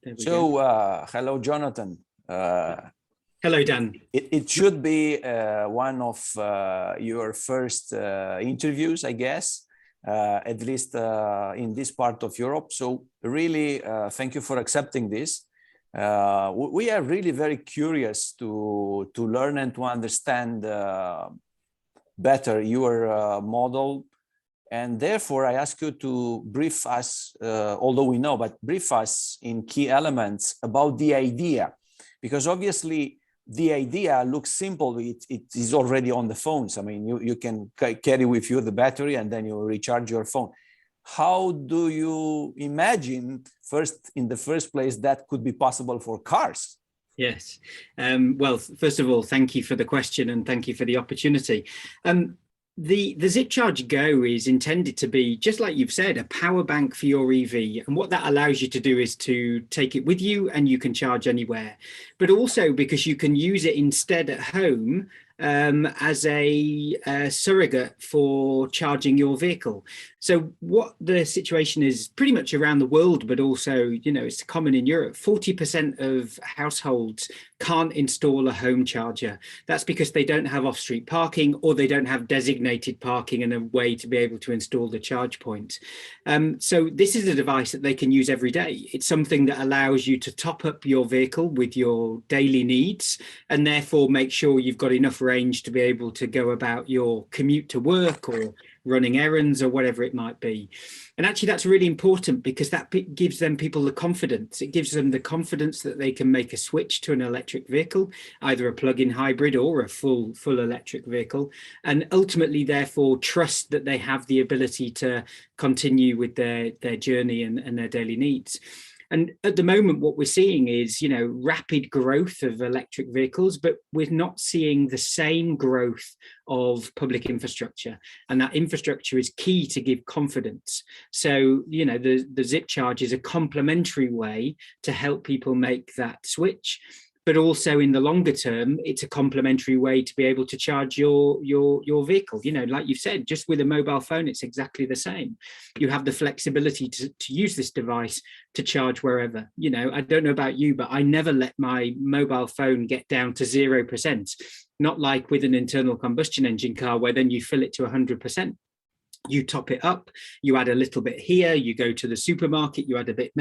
There we So, go. hello, Jonathan. Hello, Dan. It should be one of your first interviews, I guess, at least in this part of Europe. So really, thank you for accepting this. We are really very curious to learn and to understand better your model. And therefore, I ask you to brief us, although we know, but brief us in key elements about the idea. Because obviously, the idea looks simple. It is already on the phones. I mean, you can carry with you the battery and then you recharge your phone. How do you imagine, in the first place, that could be possible for cars? Yes. Well, first of all, thank you for the question and thank you for the opportunity. The ZipCharge Go is intended to be, just like you've said, a power bank for your EV. And what that allows you to do is to take it with you and you can charge anywhere. But also because you can use it instead at home as a surrogate for charging your vehicle. So what the situation is pretty much around the world, but also, it's common in Europe, 40% of households can't install a home charger. That's because they don't have off-street parking or they don't have designated parking and a way to be able to install the charge point. So this is a device that they can use every day. It's something that allows you to top up your vehicle with your daily needs and therefore make sure you've got enough range to be able to go about your commute to work or running errands or whatever it might be. And actually that's really important because that gives people the confidence. It gives them the confidence that they can make a switch to an electric vehicle, either a plug-in hybrid or a full electric vehicle, and ultimately therefore trust that they have the ability to continue with their journey and their daily needs. And at the moment, what we're seeing is, rapid growth of electric vehicles, but we're not seeing the same growth of public infrastructure. And that infrastructure is key to give confidence. So, the ZipCharge is a complementary way to help people make that switch. But also in the longer term, it's a complementary way to be able to charge your vehicle. Like you've said, just with a mobile phone, it's exactly the same. You have the flexibility to use this device to charge wherever. I don't know about you, but I never let my mobile phone get down to 0%. Not like with an internal combustion engine car, where then you fill it to 100%. You top it up, you add a little bit here, you go to the supermarket, you add a bit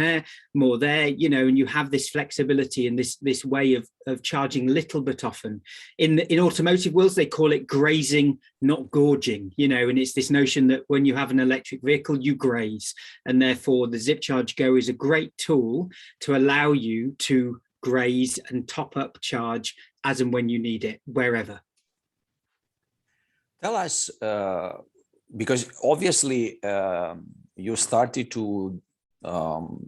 more there, and you have this flexibility and this way of charging little but often. In automotive worlds, they call it grazing, not gorging, and it's this notion that when you have an electric vehicle, you graze. And therefore the ZipCharge Go is a great tool to allow you to graze and top up charge as and when you need it, wherever. Tell us, because obviously you started to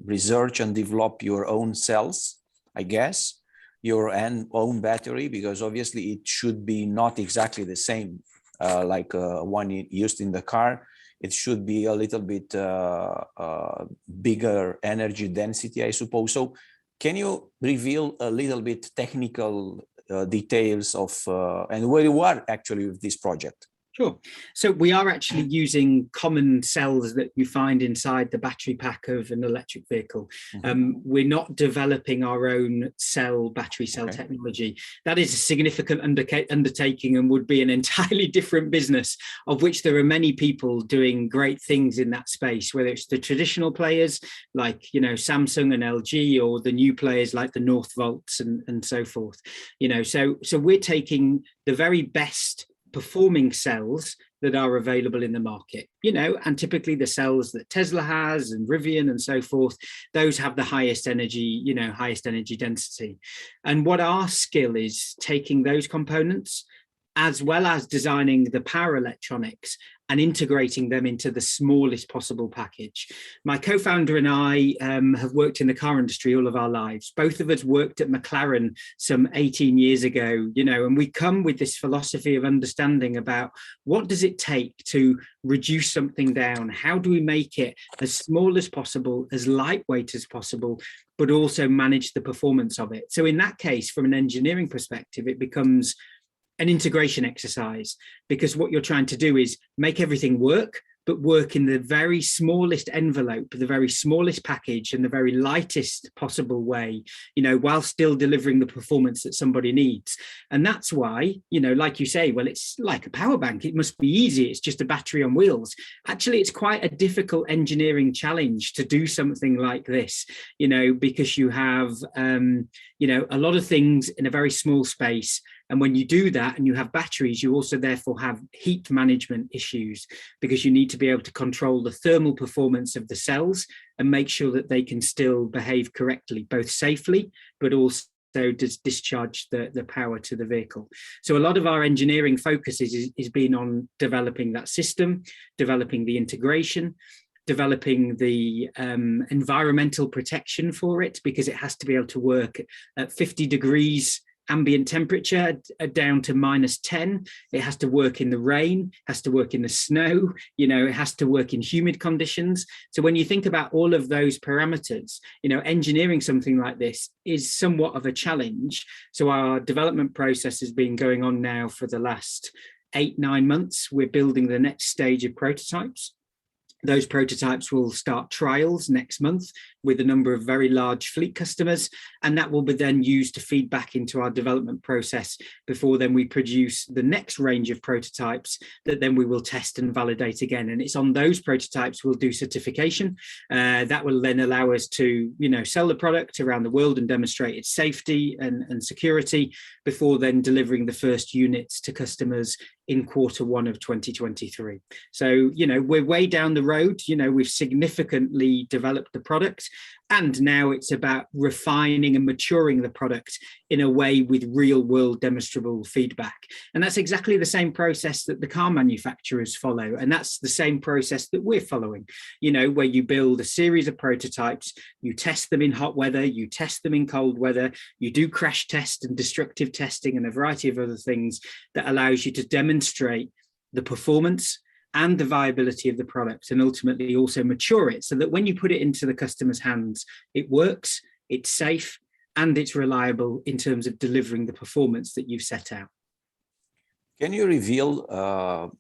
research and develop your own cells, I guess, your own battery, because obviously it should be not exactly the same like one used in the car. It should be a little bit bigger energy density, I suppose. So can you reveal a little bit technical details of and where you are actually with this project? Sure. So we are actually using common cells that you find inside the battery pack of an electric vehicle. We're not developing our own battery cell technology. That is a significant undertaking and would be an entirely different business, of which there are many people doing great things in that space, whether it's the traditional players like, Samsung and LG, or the new players like the Northvolts and so forth. So we're taking the very best performing cells that are available in the market, and typically the cells that Tesla has and Rivian and so forth, those have the highest energy, highest energy density. And what our skill is taking those components, as well as designing the power electronics and integrating them into the smallest possible package. My co-founder and I have worked in the car industry all of our lives. Both of us worked at McLaren some 18 years ago, and we come with this philosophy of understanding about what does it take to reduce something down? How do we make it as small as possible, as lightweight as possible, but also manage the performance of it? So in that case, from an engineering perspective, it becomes an integration exercise, because what you're trying to do is make everything work, but work in the very smallest envelope, the very smallest package, and the very lightest possible way, while still delivering the performance that somebody needs. And that's why, like you say, well, it's like a power bank. It must be easy. It's just a battery on wheels. Actually, it's quite a difficult engineering challenge to do something like this, because you have, a lot of things in a very small space. And when you do that and you have batteries, you also therefore have heat management issues, because you need to be able to control the thermal performance of the cells and make sure that they can still behave correctly, both safely, but also discharge the power to the vehicle. So a lot of our engineering focus is been on developing that system, developing the integration, developing the environmental protection for it, because it has to be able to work at 50 degrees ambient temperature down to -10. It has to work in the rain, has to work in the snow, it has to work in humid conditions. So when you think about all of those parameters, engineering something like this is somewhat of a challenge. So our development process has been going on now for the last 8-9 months. We're building the next stage of prototypes. Those prototypes will start trials next month with a number of very large fleet customers, and that will be then used to feed back into our development process before then we produce the next range of prototypes that then we will test and validate again. And it's on those prototypes we'll do certification. That will then allow us to, sell the product around the world and demonstrate its safety and security before then delivering the first units to customers in Q1 of 2023. So, we're way down the road. We've significantly developed the product, and now it's about refining and maturing the product in a way with real world demonstrable feedback. And that's exactly the same process that the car manufacturers follow. And that's the same process that we're following, where you build a series of prototypes, you test them in hot weather, you test them in cold weather, you do crash test and destructive testing and a variety of other things that allows you to demonstrate the performance and the viability of the product, and ultimately also mature it so that when you put it into the customer's hands, it works, it's safe, and it's reliable in terms of delivering the performance that you've set out. Can you reveal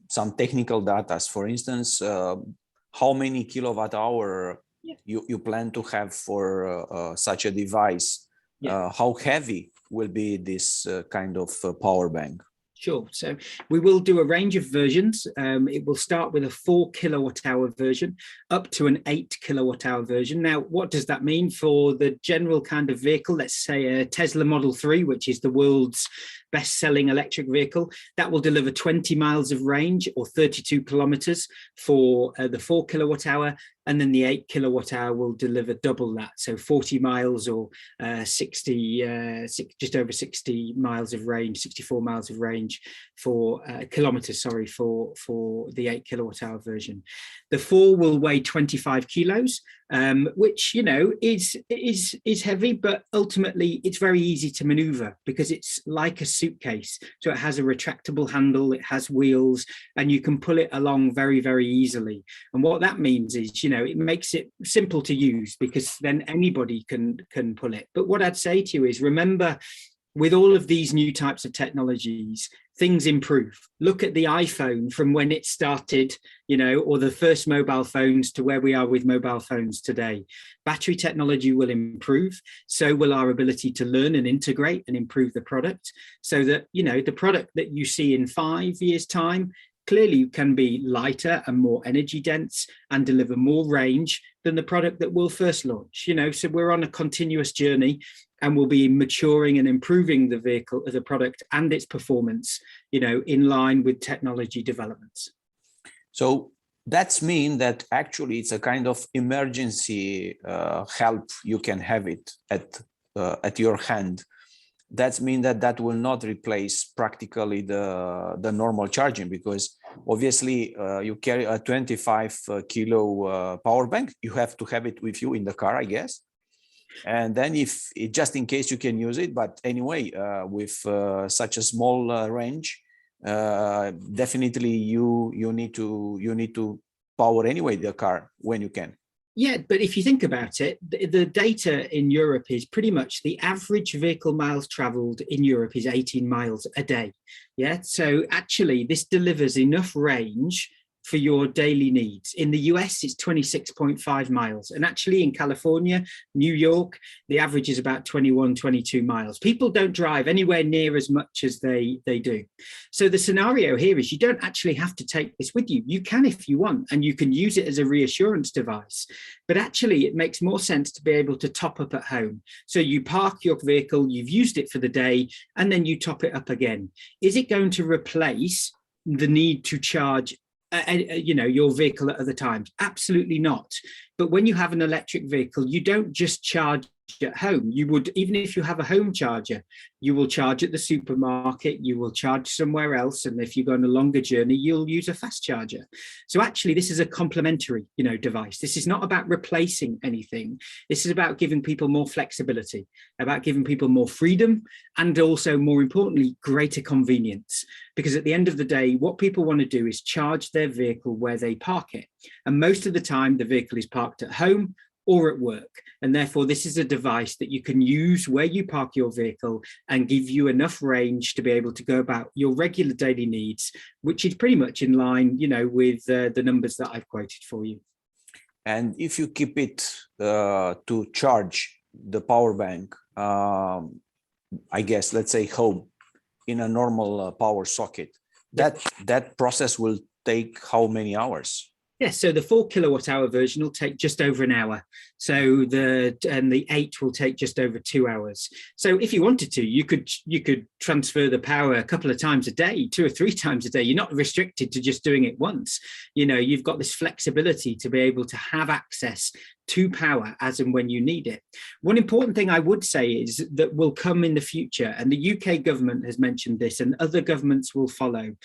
some technical data? For instance, how many kilowatt hour you plan to have for such a device? How heavy will be this kind of power bank? Sure. So we will do a range of versions. It will start with a 4 kilowatt hour version up to an 8 kilowatt hour version. Now, what does that mean for the general kind of vehicle? Let's say a Tesla Model 3, which is the world's best-selling electric vehicle, that will deliver 20 miles of range or 32 kilometers for the 4 kilowatt hour. And then the 8 kilowatt hour will deliver double that. So 40 miles or just over 60 miles of range, 64 miles of range for kilometers, for the 8 kilowatt hour version. The 4 will weigh 25 kilos, which, is heavy, but ultimately it's very easy to maneuver because it's like a suitcase. So it has a retractable handle, it has wheels, and you can pull it along very, very easily. And what that means is, it makes it simple to use because then anybody can pull it. But what I'd say to you is, remember, with all of these new types of technologies, things improve. Look at the iPhone from when it started, or the first mobile phones to where we are with mobile phones today. Battery technology will improve. So will our ability to learn and integrate and improve the product so that, the product that you see in 5 years' time clearly can be lighter and more energy dense and deliver more range than the product that we'll first launch. So we're on a continuous journey, and we'll be maturing and improving the vehicle, the product and its performance, in line with technology developments. So that's mean that actually it's a kind of emergency help. You can have it at your hand. That's mean that will not replace practically the normal charging, because obviously you carry a 25 kilo power bank. You have to have it with you in the car, I guess. And then if just in case you can use it, but anyway, with such a small range, definitely you need to power anyway the car when you can. Yeah, but if you think about it, the data in Europe is pretty much the average vehicle miles traveled in Europe is 18 miles a day. Yeah, so actually this delivers enough range for your daily needs. In the US, it's 26.5 miles. And actually in California, New York, the average is about 21, 22 miles. People don't drive anywhere near as much as they do. So the scenario here is you don't actually have to take this with you. You can if you want, and you can use it as a reassurance device. But actually, it makes more sense to be able to top up at home. So you park your vehicle, you've used it for the day, and then you top it up again. Is it going to replace the need to charge your vehicle at other times? Absolutely not. But when you have an electric vehicle, you don't just charge at home. You would, even if you have a home charger, you will charge at the supermarket, you will charge somewhere else, and if you go on a longer journey, you'll use a fast charger. So actually, this is a complementary, device. This is not about replacing anything. This is about giving people more flexibility, about giving people more freedom, and also, more importantly, greater convenience. Because at the end of the day, what people want to do is charge their vehicle where they park it. And most of the time, the vehicle is parked at home or at work. And therefore, this is a device that you can use where you park your vehicle and give you enough range to be able to go about your regular daily needs, which is pretty much in line, with the numbers that I've quoted for you. And if you keep it to charge the power bank, I guess, let's say home, in a normal power socket, that process will take how many hours? Yes, so the 4 kilowatt hour version will take just over an hour. So the 8 will take just over 2 hours. So if you wanted to, you could transfer the power a couple of times a day, 2 or 3 times a day. You're not restricted to just doing it once. You've got this flexibility to be able to have access to power as and when you need it. One important thing I would say is that will come in the future, and the UK government has mentioned this and other governments will follow.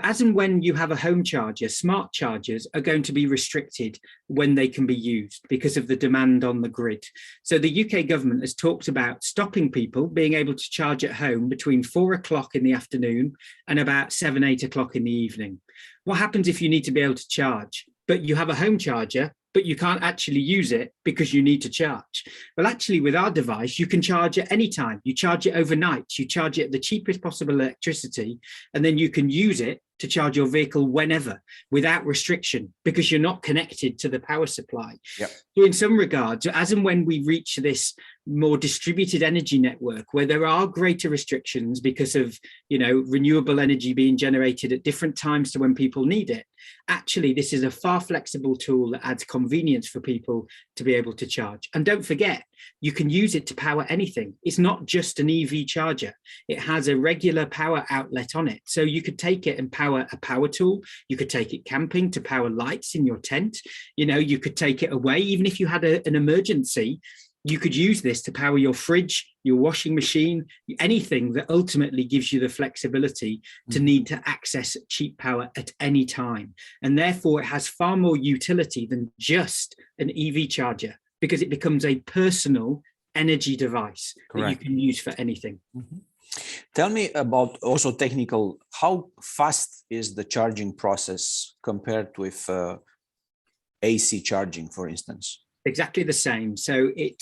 As and when you have a home charger, smart chargers are going to be restricted when they can be used because of the demand on the grid. So the UK government has talked about stopping people being able to charge at home between 4 o'clock in the afternoon and about 7, 8 o'clock in the evening. What happens if you need to be able to charge, but you have a home charger, but you can't actually use it because you need to charge? Well, actually, with our device, you can charge at any time. You charge it overnight. You charge it at the cheapest possible electricity, and then you can use it to charge your vehicle whenever without restriction because you're not connected to the power supply. Yep. So in some regards, as and when we reach this more distributed energy network where there are greater restrictions because of, renewable energy being generated at different times to when people need it, actually, this is a far flexible tool that adds convenience for people to be able to charge. And don't forget, you can use it to power anything. It's not just an EV charger. It has a regular power outlet on it. So you could take it and power a power tool. You could take it camping to power lights in your tent. You could take it away. Even if you had an emergency, you could use this to power your fridge, your washing machine, anything that ultimately gives you the flexibility to need to access cheap power at any time. And therefore, it has far more utility than just an EV charger because it becomes a personal energy device that you can use for anything. Mm-hmm. Tell me about also technical, how fast is the charging process compared with AC charging, for instance? Exactly the same. So it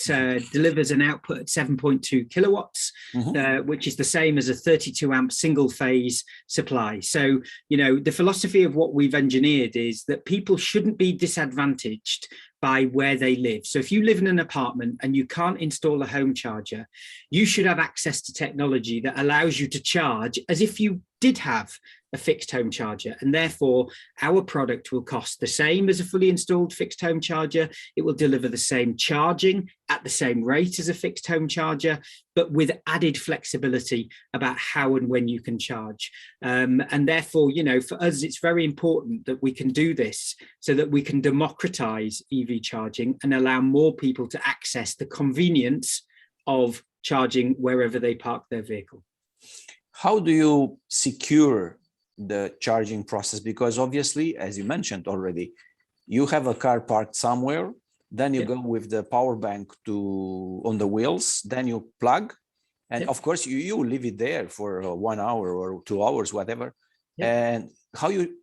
delivers an output at 7.2 kilowatts, which is the same as a 32 amp single phase supply. So, the philosophy of what we've engineered is that people shouldn't be disadvantaged by where they live. So if you live in an apartment and you can't install a home charger, you should have access to technology that allows you to charge as if you did have a fixed home charger. And therefore, our product will cost the same as a fully installed fixed home charger. It will deliver the same charging at the same rate as a fixed home charger, but with added flexibility about how and when you can charge. And therefore, for us, it's very important that we can do this so that we can democratize EV charging and allow more people to access the convenience of charging wherever they park their vehicle. How do you secure the charging process? Because obviously, as you mentioned already, you have a car parked somewhere, then you go with the power bank on the wheels, then you plug, and of course you leave it there for 1 hour or 2 hours, whatever. And how you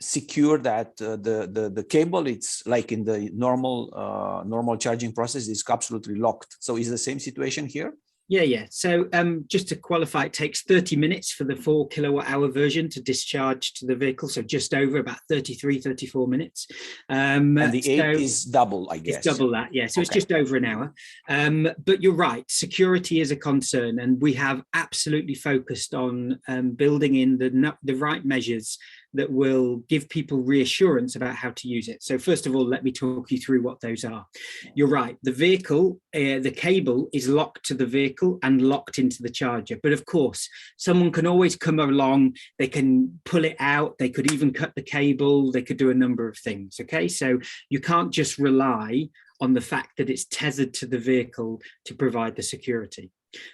secure that the cable, it's like in the normal charging process, is absolutely locked. So is the same situation here? Yeah. So just to qualify, it takes 30 minutes for the 4 kilowatt hour version to discharge to the vehicle. So just over about 33, 34 minutes. And the 8 is double, I guess. It's double that, yeah. So it's just over an hour. But you're right, security is a concern, and we have absolutely focused on building in the right measures that will give people reassurance about how to use it. So first of all, let me talk you through what those are. You're right, the vehicle, the cable is locked to the vehicle and locked into the charger. But of course, someone can always come along, they can pull it out, they could even cut the cable, they could do a number of things, okay? So you can't just rely on the fact that it's tethered to the vehicle to provide the security.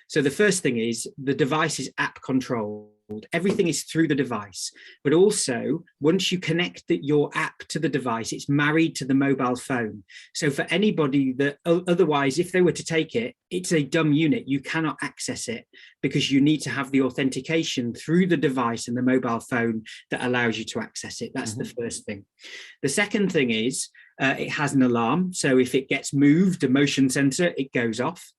So the first thing is the device is app controlled. Everything is through the device, but also once you connect your app to the device, it's married to the mobile phone. So for anybody that otherwise, if they were to take it, it's a dumb unit. You cannot access it because you need to have the authentication through the device and the mobile phone that allows you to access it. That's the first thing. The second thing is it has an alarm. So if it gets moved, a motion sensor, it goes off.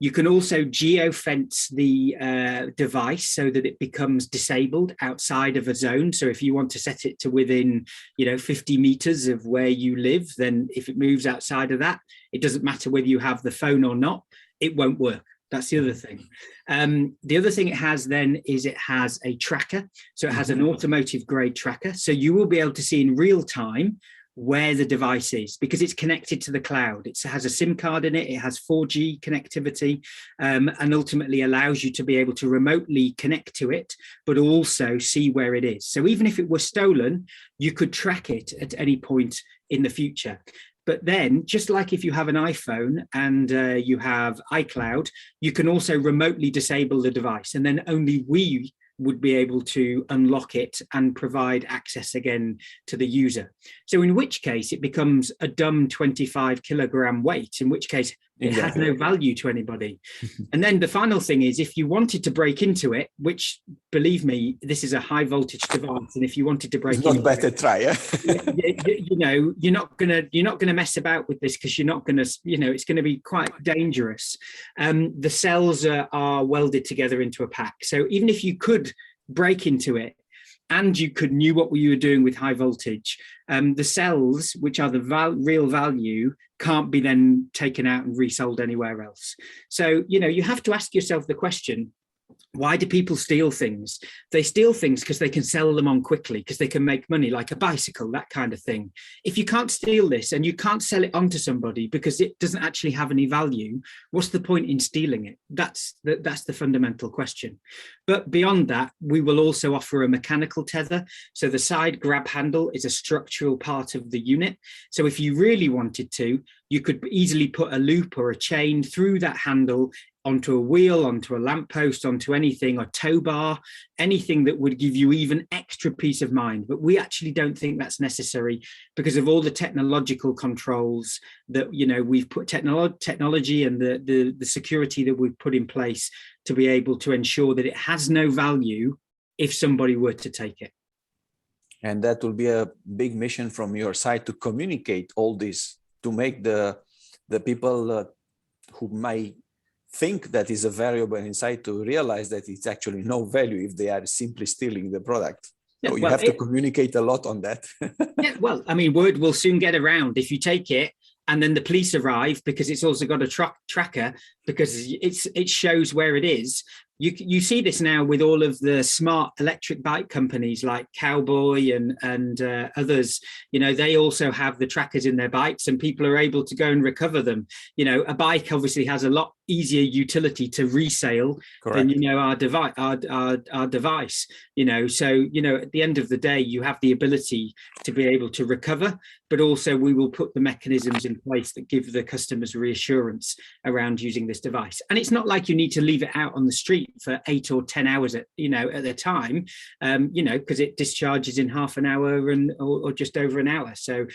You can also geofence the device so that it becomes disabled outside of a zone. So if you want to set it to within, 50 meters of where you live, then if it moves outside of that, it doesn't matter whether you have the phone or not, it won't work. That's the other thing. The other thing it has then is it has a tracker. So it has an automotive grade tracker. So you will be able to see in real time where the device is because it's connected to the cloud. It has a SIM card in it. It has 4G connectivity and ultimately allows you to be able to remotely connect to it, but also see where it is. So even if it were stolen, you could track it at any point in the future. But then, just like if you have an iPhone and you have iCloud, you can also remotely disable the device, and then only we would be able to unlock it and provide access again to the user. So in which case it becomes a dumb 25 kilogram weight, in which case it has no value to anybody. And then the final thing is if you wanted to break into it, which believe me, this is a high voltage device. And if you wanted to break into it, it's not better try. You're not gonna mess about with this because you're not gonna, it's going to be quite dangerous. The cells are welded together into a pack. So even if you could break into it and you knew what you were doing with high voltage, the cells, which are the real value, can't be then taken out and resold anywhere else. So, you have to ask yourself the question, why do people steal things? They steal things because they can sell them on quickly, because they can make money, like a bicycle, that kind of thing. If you can't steal this and you can't sell it on to somebody because it doesn't actually have any value, what's the point in stealing it? That's the fundamental question. But beyond that, we will also offer a mechanical tether. So the side grab handle is a structural part of the unit. So if you really wanted to, you could easily put a loop or a chain through that handle onto a wheel, onto a lamppost, onto anything, or tow bar, anything that would give you even extra peace of mind. But we actually don't think that's necessary because of all the technological controls that, we've put technology and the security that we've put in place to be able to ensure that it has no value if somebody were to take it. And that will be a big mission from your side to communicate all this, to make the people who might think that is a variable inside to realize that it's actually no value if they are simply stealing the product. So you have to communicate a lot on that. Yeah, well, word will soon get around. If you take it and then the police arrive, because it's also got a tracker, because it shows where it is. You see this now with all of the smart electric bike companies like Cowboy and others. They also have the trackers in their bikes, and people are able to go and recover them. A bike obviously has a lot easier utility to resale than our device. So at the end of the day, you have the ability to be able to recover, but also we will put the mechanisms in place that give the customers reassurance around using this device. And it's not like you need to leave it out on the street for 8 or 10 hours at a time, because it discharges in half an hour or just over an hour. So,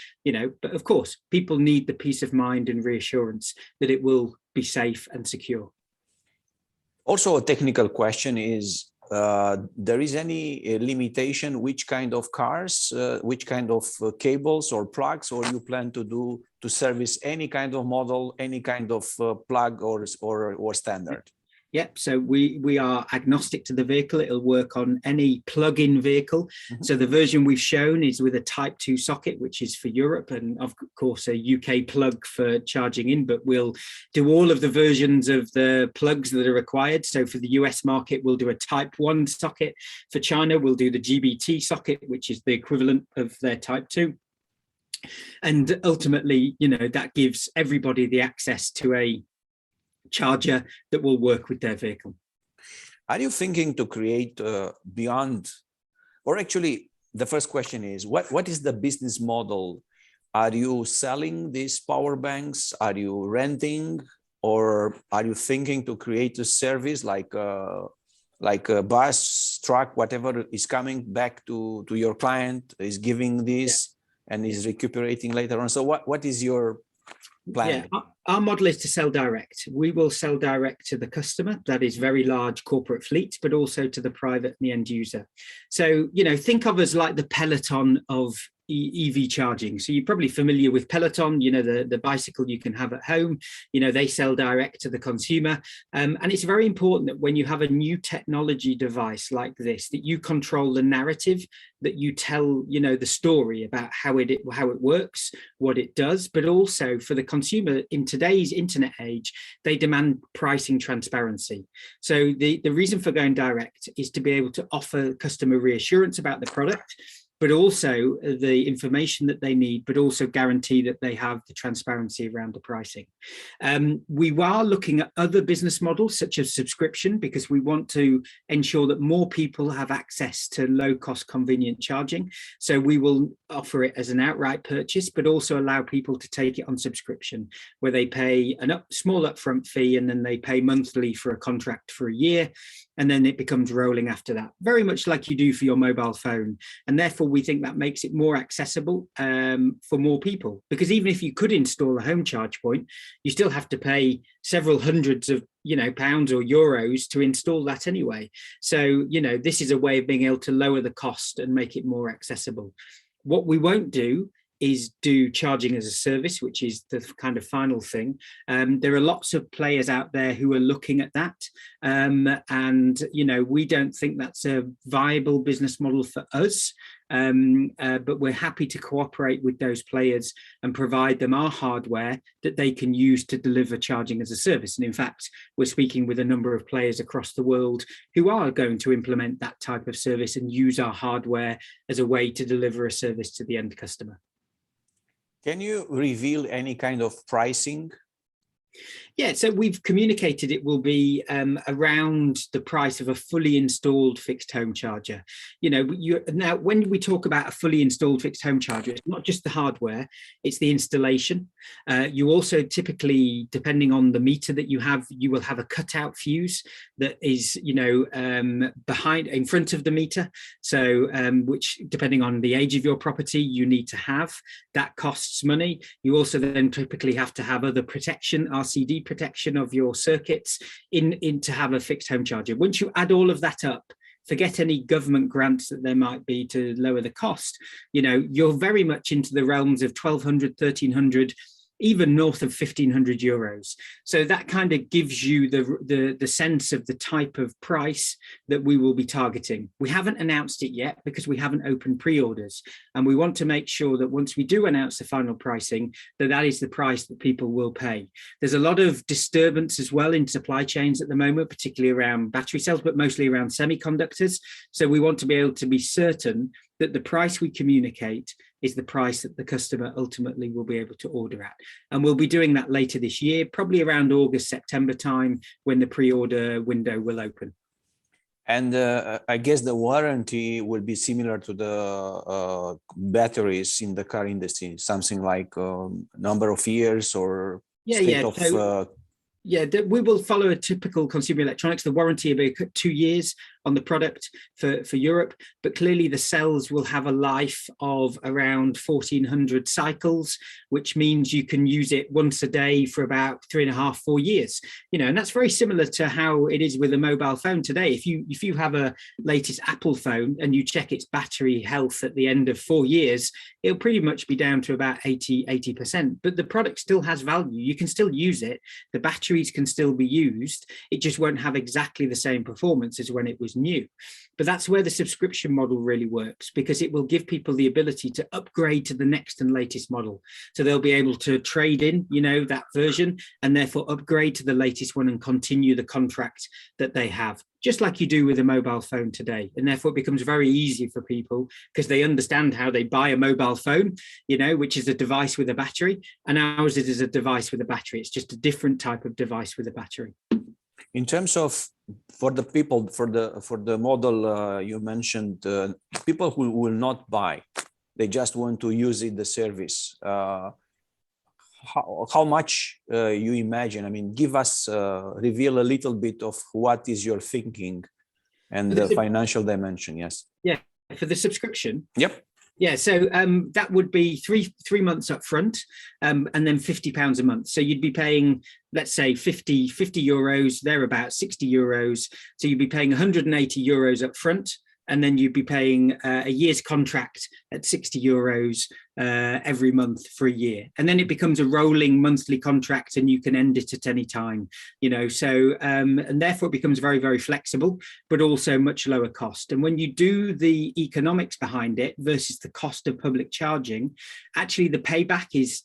but of course, people need the peace of mind and reassurance that it will be safe and secure. Also, a technical question is, there is any limitation which kind of cars, which kind of cables or plugs, or you plan to service any kind of model, any kind of plug or standard? Yep. So we are agnostic to the vehicle. It'll work on any plug-in vehicle. So the version we've shown is with a Type 2 socket, which is for Europe, and of course a UK plug for charging in. But we'll do all of the versions of the plugs that are required. So for the US market, we'll do a Type 1 socket. For China, we'll do the GBT socket, which is the equivalent of their Type 2. And ultimately, that gives everybody the access to a charger that will work with their vehicle. Are you thinking to create beyond, or actually the first question is, what is the business model? Are you selling these power banks? Are you renting? Or are you thinking to create a service like a bus, truck, whatever is coming back to your client, is giving this and is recuperating later on? So what is your plan? Yeah, our model is to sell direct. We will sell direct to the customer, that is very large corporate fleets, but also to the private and the end user. So, think of us like the Peloton of EV charging. So you're probably familiar with Peloton, the bicycle you can have at home. They sell direct to the consumer. And it's very important that when you have a new technology device like this, that you control the narrative, that you tell, the story about how it works, what it does, but also for the consumer in today's internet age, they demand pricing transparency. So the reason for going direct is to be able to offer customer reassurance about the product, but also the information that they need, but also guarantee that they have the transparency around the pricing. We are looking at other business models, such as subscription, because we want to ensure that more people have access to low-cost, convenient charging. So we will offer it as an outright purchase, but also allow people to take it on subscription, where they pay a small upfront fee, and then they pay monthly for a contract for a year, and then it becomes rolling after that, very much like you do for your mobile phone. And therefore, we think that makes it more accessible for more people, because even if you could install a home charge point, you still have to pay several hundreds of pounds or euros to install that anyway. So this is a way of being able to lower the cost and make it more accessible. What we won't do is do charging as a service, which is the kind of final thing. There are lots of players out there who are looking at that. And, we don't think that's a viable business model for us. But we're happy to cooperate with those players and provide them our hardware that they can use to deliver charging as a service. And in fact, we're speaking with a number of players across the world who are going to implement that type of service and use our hardware as a way to deliver a service to the end customer. Can you reveal any kind of pricing? Yeah, so we've communicated it will be around the price of a fully installed fixed home charger. Now, when we talk about a fully installed fixed home charger, it's not just the hardware, it's the installation. You also typically, depending on the meter that you will have a cutout fuse that is, in front of the meter. So, which, depending on the age of your property, you need to have. That costs money. You also then typically have to have other protection, RCD protection of your circuits in to have a fixed home charger. Once you add all of that up, forget any government grants that there might be to lower the cost. You're very much into the realms of 1,200, 1,300, even north of 1,500 euros. So that kind of gives you the sense of the type of price that we will be targeting. We haven't announced it yet because we haven't opened pre-orders. And we want to make sure that once we do announce the final pricing, that is the price that people will pay. There's a lot of disturbance as well in supply chains at the moment, particularly around battery cells, but mostly around semiconductors. So we want to be able to be certain that the price we communicate is the price that the customer ultimately will be able to order at. And we'll be doing that later this year, probably around August, September time, when the pre-order window will open. And I guess the warranty will be similar to the batteries in the car industry, something like number of years or we will follow a typical consumer electronics. The warranty will be 2 years on the product for Europe, but clearly the cells will have a life of around 1400 cycles, which means you can use it once a day for about 3.5, 4 years. And that's very similar to how it is with a mobile phone today. If you have a latest Apple phone and you check its battery health at the end of 4 years, it'll pretty much be down to about 80%. But the product still has value. You can still use it. The batteries can still be used. It just won't have exactly the same performance as when it was new. But that's where the subscription model really works, because it will give people the ability to upgrade to the next and latest model. So they'll be able to trade in, that version, and therefore upgrade to the latest one and continue the contract that they have, just like you do with a mobile phone today. And therefore it becomes very easy for people because they understand how they buy a mobile phone, which is a device with a battery, and ours is a device with a battery. It's just a different type of device with a battery. In terms of for the people, for the model you mentioned, people who will not buy, they just want to use it, the service. How much you imagine? I mean, give us, reveal a little bit of what is your thinking and the financial dimension. Yes. Yeah, for the subscription. Yep. Yeah, so that would be three months up front, and then £50 a month. So you'd be paying, let's say, 50 euros, they're about 60 euros. So you'd be paying 180 euros up front, and then you'd be paying a year's contract at 60 euros every month for a year. And then it becomes a rolling monthly contract and you can end it at any time, and therefore it becomes very, very flexible, but also much lower cost. And when you do the economics behind it versus the cost of public charging, actually the payback is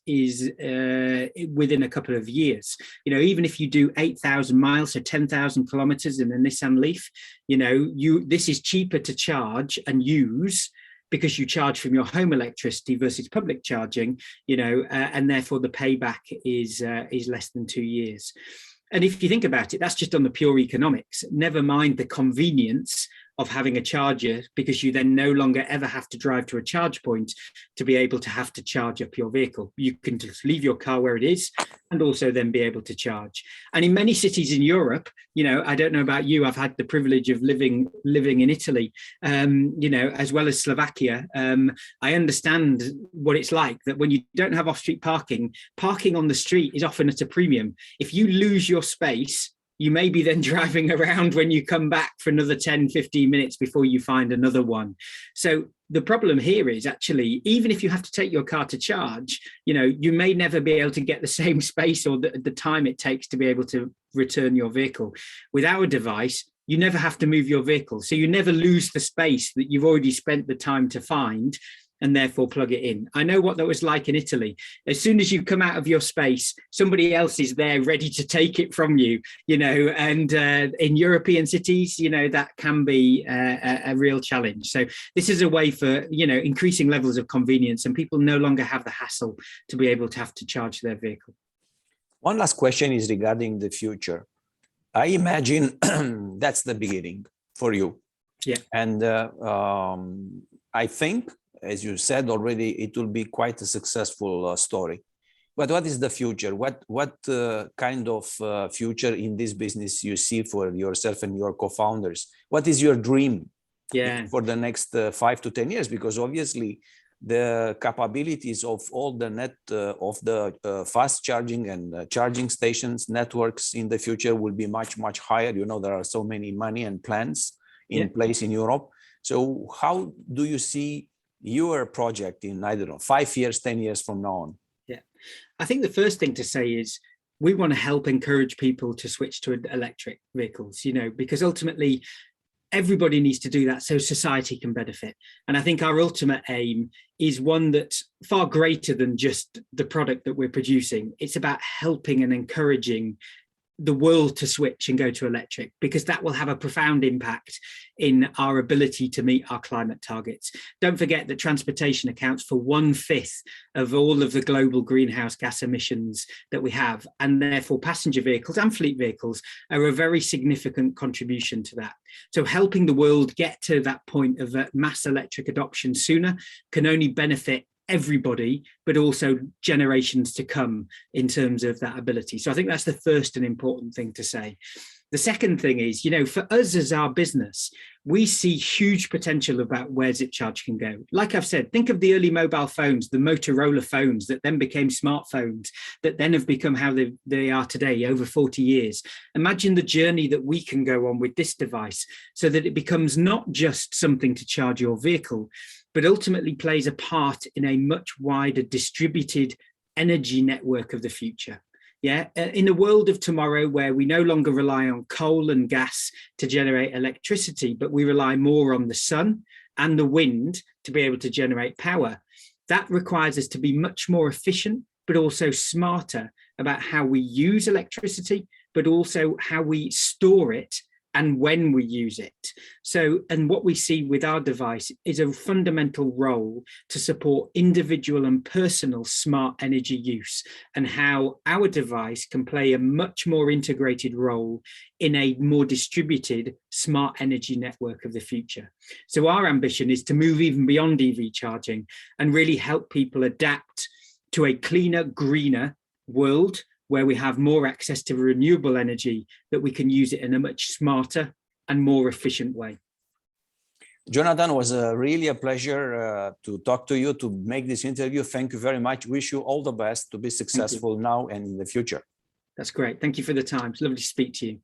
within a couple of years. Even if you do 8,000 miles, so 10,000 kilometers in a Nissan Leaf, this is cheaper to charge and use because you charge from your home electricity versus public charging, and therefore the payback is less than 2 years. And if you think about it, that's just on the pure economics, never mind the convenience of having a charger, because you then no longer ever have to drive to a charge point to be able to have to charge up your vehicle. You can just leave your car where it is and also then be able to charge. And in many cities in Europe, I don't know about you, I've had the privilege of living in Italy, as well as Slovakia. I understand what it's like that when you don't have off-street parking on the street is often at a premium. If you lose your space, you may be then driving around when you come back for another 10, 15 minutes before you find another one. So the problem here is actually, even if you have to take your car to charge, you may never be able to get the same space or the time it takes to be able to return your vehicle. With our device, you never have to move your vehicle. So you never lose the space that you've already spent the time to find, and therefore plug it in. I know what that was like in Italy. As soon as you come out of your space, somebody else is there ready to take it from you, and in European cities, that can be a real challenge. So this is a way for, increasing levels of convenience, and people no longer have the hassle to be able to have to charge their vehicle. One last question is regarding the future. I imagine that's the beginning for you. Yeah. And I think, as you said already, it will be quite a successful story. But what is the future? What kind of future in this business you see for yourself and your co-founders? What is your dream for the next 5 to 10 years? Because obviously the capabilities of all the of the fast charging and charging stations networks in the future will be much, much higher. There are so many money and plans in place in Europe. So how do you see your project in, 5 years, 10 years from now on? Yeah, I think the first thing to say is we want to help encourage people to switch to electric vehicles, because ultimately everybody needs to do that so society can benefit. And I think our ultimate aim is one that's far greater than just the product that we're producing. It's about helping and encouraging the world to switch and go to electric, because that will have a profound impact in our ability to meet our climate targets. Don't forget that transportation accounts for 1/5 of all of the global greenhouse gas emissions that we have, and therefore passenger vehicles and fleet vehicles are a very significant contribution to that. So helping the world get to that point of mass electric adoption sooner can only benefit everybody, but also generations to come in terms of that ability. So I think that's the first and important thing to say. The second thing is, for us as our business, we see huge potential about where ZipCharge can go. Like I've said, think of the early mobile phones, the Motorola phones that then became smartphones, that then have become how they are today, over 40 years. Imagine the journey that we can go on with this device so that it becomes not just something to charge your vehicle, but ultimately plays a part in a much wider distributed energy network of the future. Yeah, in a world of tomorrow where we no longer rely on coal and gas to generate electricity, but we rely more on the sun and the wind to be able to generate power, that requires us to be much more efficient, but also smarter about how we use electricity, but also how we store it and when we use it. So, and what we see with our device is a fundamental role to support individual and personal smart energy use, and how our device can play a much more integrated role in a more distributed smart energy network of the future. So our ambition is to move even beyond EV charging and really help people adapt to a cleaner, greener world, where we have more access to renewable energy, that we can use it in a much smarter and more efficient way. Jonathan, was really a pleasure to talk to you, to make this interview. Thank you very much. Wish you all the best to be successful now and in the future. That's great. Thank you for the time. It's lovely to speak to you.